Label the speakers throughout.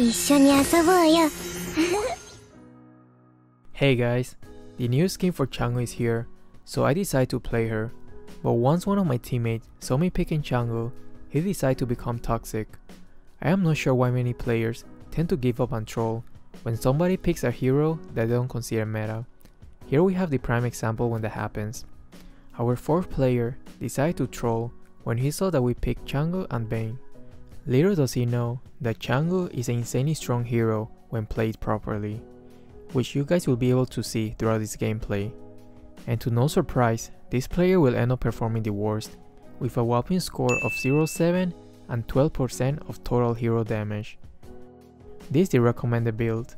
Speaker 1: 一緒に遊ぼうよ
Speaker 2: Hey guys, the new skin for Chang'e is here, so I decided to play her. But once one of my teammates saw me picking Chang'e, he decided to become toxic. I am not sure why many players tend to give up on troll when somebody picks a hero that they don't consider meta. Here we have the prime example when that happens. Our fourth player decided to troll when he saw that we picked Chang'e and Bane. Little does he know that Chang'e is an insanely strong hero when played properly, which you guys will be able to see throughout this gameplay. And to no surprise, this player will end up performing the worst, with a whopping score of 0.7 and 12% of total hero damage. This is the recommended build,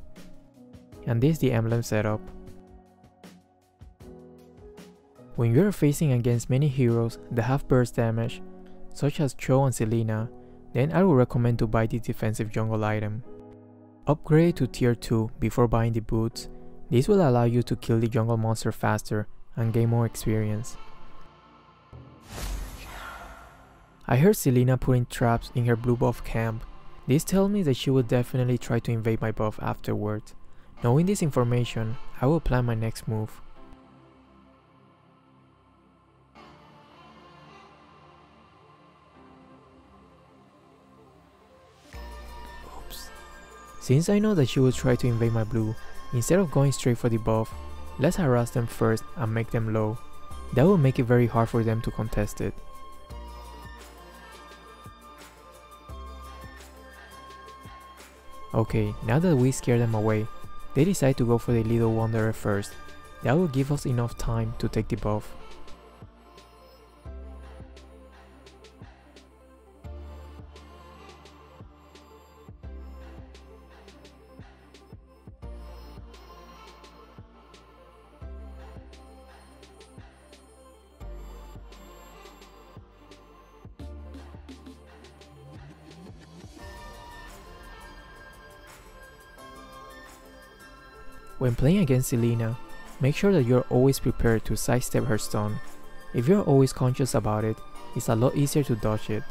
Speaker 2: and this is the emblem setup. When you are facing against many heroes that have burst damage, such as Cho and Selena, then I would recommend to buy the defensive jungle item. Upgrade to tier 2 before buying the boots. This will allow you to kill the jungle monster faster and gain more experience. I heard Selena putting traps in her blue buff camp. This tells me that she will definitely try to invade my buff afterwards. Knowing this information, I will plan my next move. Oops. Since I know that she will try to invade my blue, instead of going straight for the buff, let's harass them first and make them low. That will make it very hard for them to contest it. Okay, now that we scare them away, they decide to go for the little wanderer first. That will give us enough time to take the buff. When playing against Selena, make sure that you're always prepared to sidestep her stun. If you're always conscious about it, it's a lot easier to dodge it.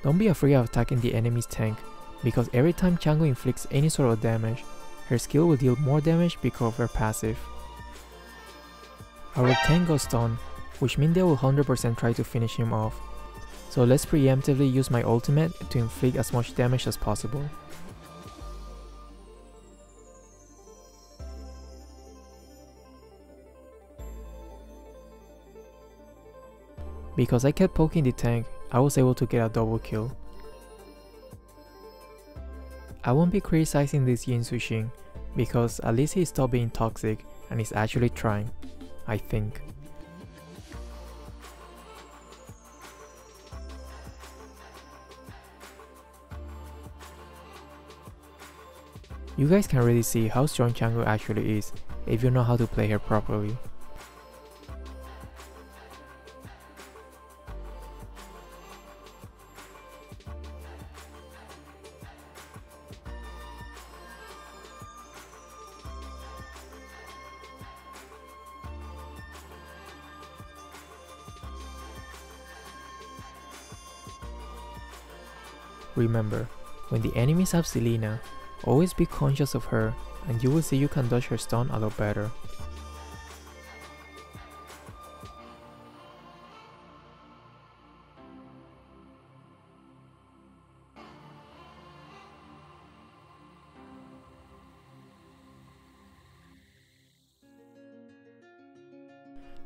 Speaker 2: Don't be afraid of attacking the enemy's tank, because every time Chang'e inflicts any sort of damage, her skill will deal more damage because of her passive. Our tank got stunned, which means they will 100% try to finish him off. So let's preemptively use my ultimate to inflict as much damage as possible. Because I kept poking the tank, I was able to get a double kill. I won't be criticizing this Yin Suxing, because at least he stopped being toxic and is actually trying, I think. You guys can really see how strong Chang'e actually is if you know how to play her properly. Remember, when the enemies have Selena, always be conscious of her and you will see you can dodge her stun a lot better.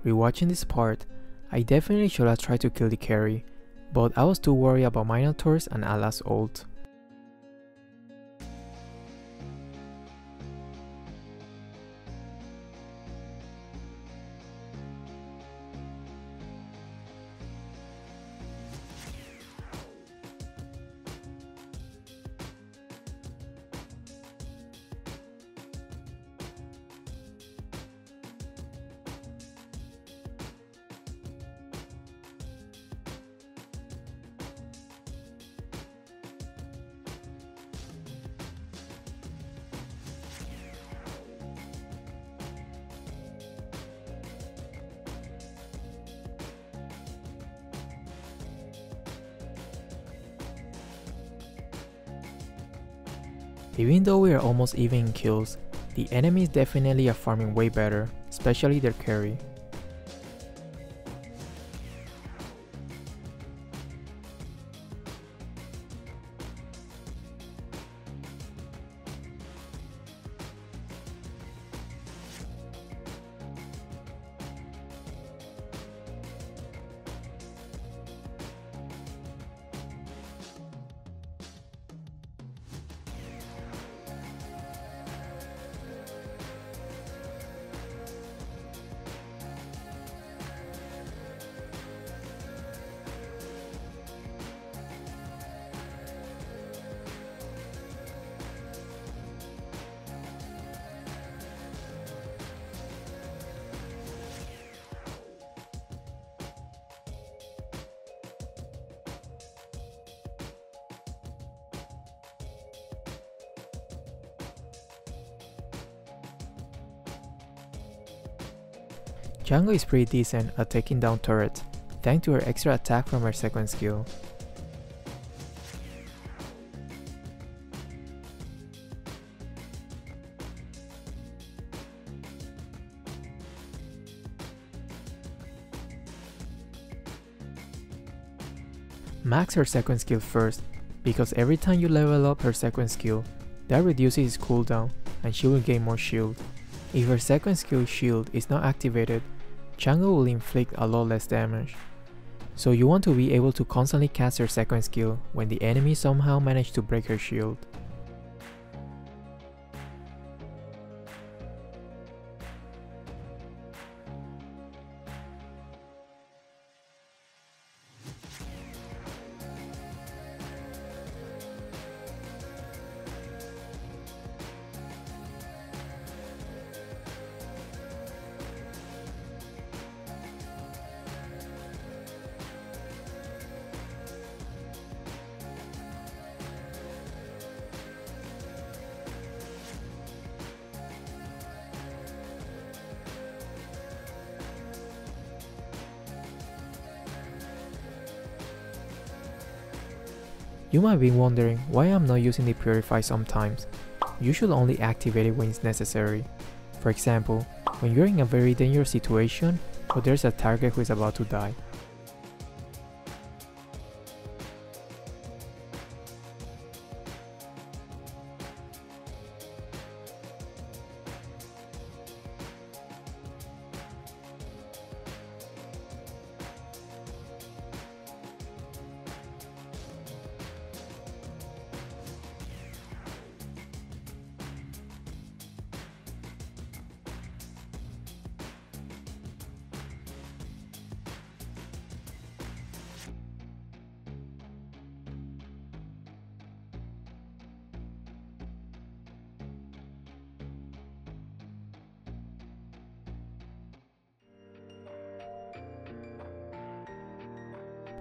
Speaker 2: Rewatching this part, I definitely should have tried to kill the carry, but I was too worried about Minotaurs and Allah's ult. Even though we are almost even in kills, the enemies definitely are farming way better, especially their carry. Chang'e is pretty decent at taking down turrets, thanks to her extra attack from her second skill. Max her second skill first, because every time you level up her second skill, that reduces its cooldown and she will gain more shield. If her second skill shield is not activated, Chang'e will inflict a lot less damage. So you want to be able to constantly cast her second skill when the enemy somehow manage to break her shield. You might be wondering why I'm not using the Purify sometimes. You should only activate it when it's necessary. For example, when you're in a very dangerous situation or there's a target who is about to die.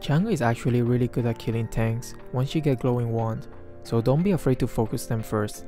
Speaker 2: Chang'e is actually really good at killing tanks once you get glowing wand, so don't be afraid to focus them first.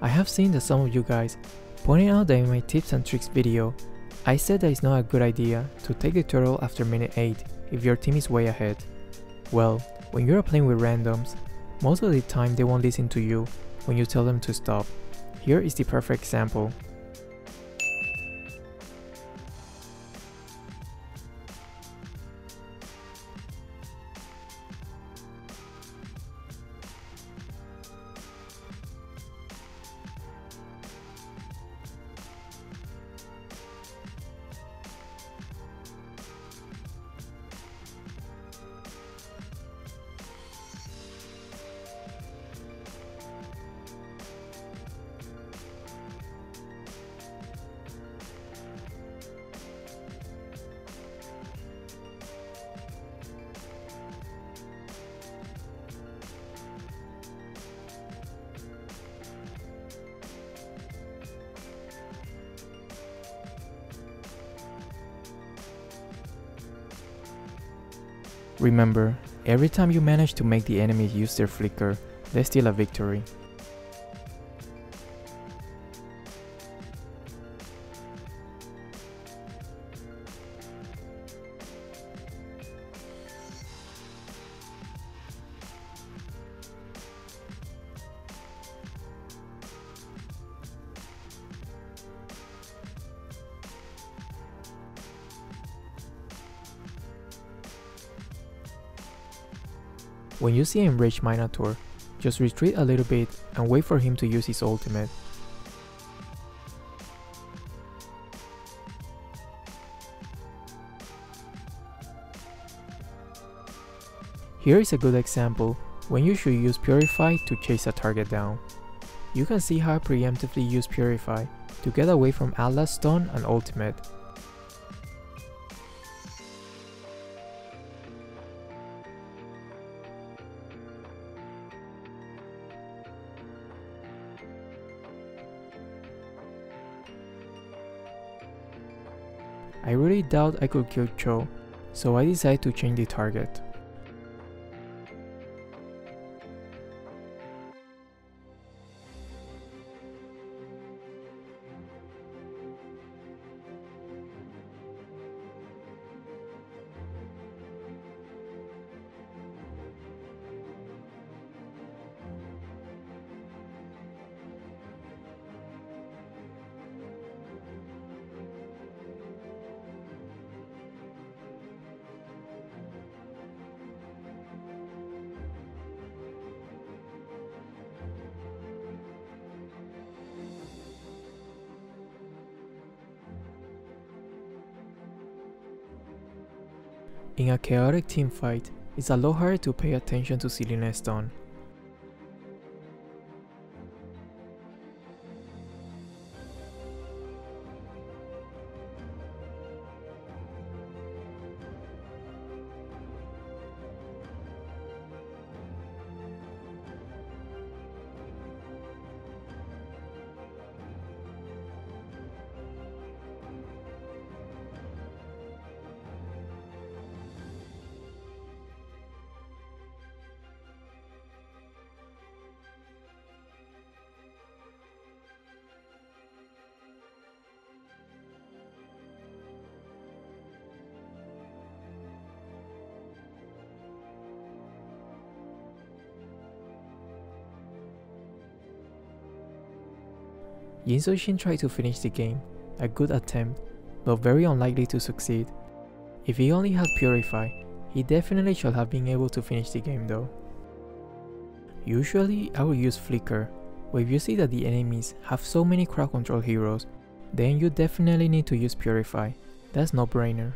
Speaker 2: I have seen that some of you guys pointed out that in my tips and tricks video, I said that it's not a good idea to take the turtle after minute 8 if your team is way ahead. Well, when you're playing with randoms, most of the time they won't listen to you when you tell them to stop. Here is the perfect example. Remember, every time you manage to make the enemy use their flicker, that's still a victory. When you see an enraged Minotaur, just retreat a little bit and wait for him to use his ultimate. Here is a good example when you should use Purify to chase a target down. You can see how I preemptively use Purify to get away from Atlas Stun and ultimate. I really doubt I could kill Cho, so I decided to change the target. In a chaotic teamfight, it's a lot harder to pay attention to Selena's stun. Yin Soxin tried to finish the game, a good attempt, but very unlikely to succeed. If he only had Purify, he definitely should have been able to finish the game though. Usually I would use Flicker, but if you see that the enemies have so many crowd control heroes, then you definitely need to use Purify. That's no brainer.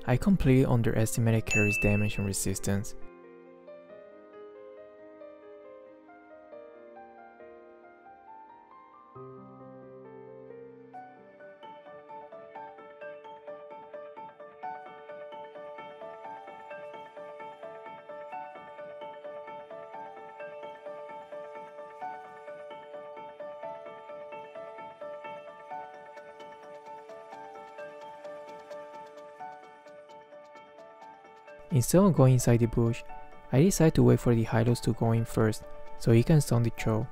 Speaker 2: I completely underestimated Carrie's damage and resistance. Instead of going inside the bush, I decided to wait for the Hylos to go in first, so he can stun the Cho.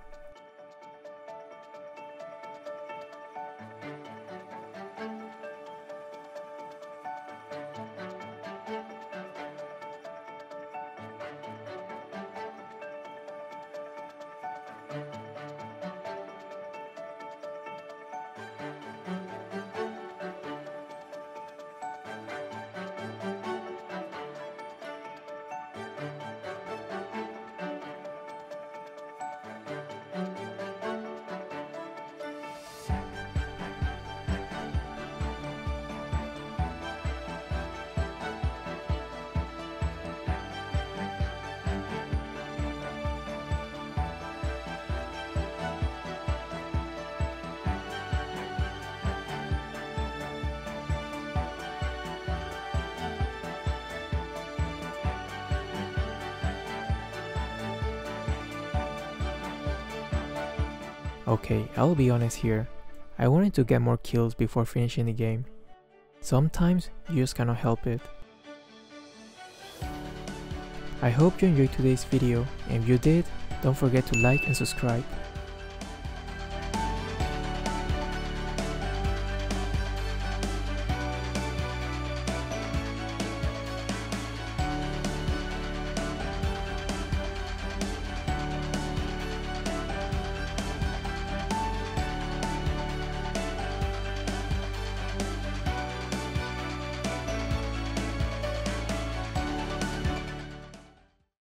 Speaker 2: Okay, I'll be honest here. I wanted to get more kills before finishing the game. Sometimes you just cannot help it. I hope you enjoyed today's video, and if you did, don't forget to like and subscribe.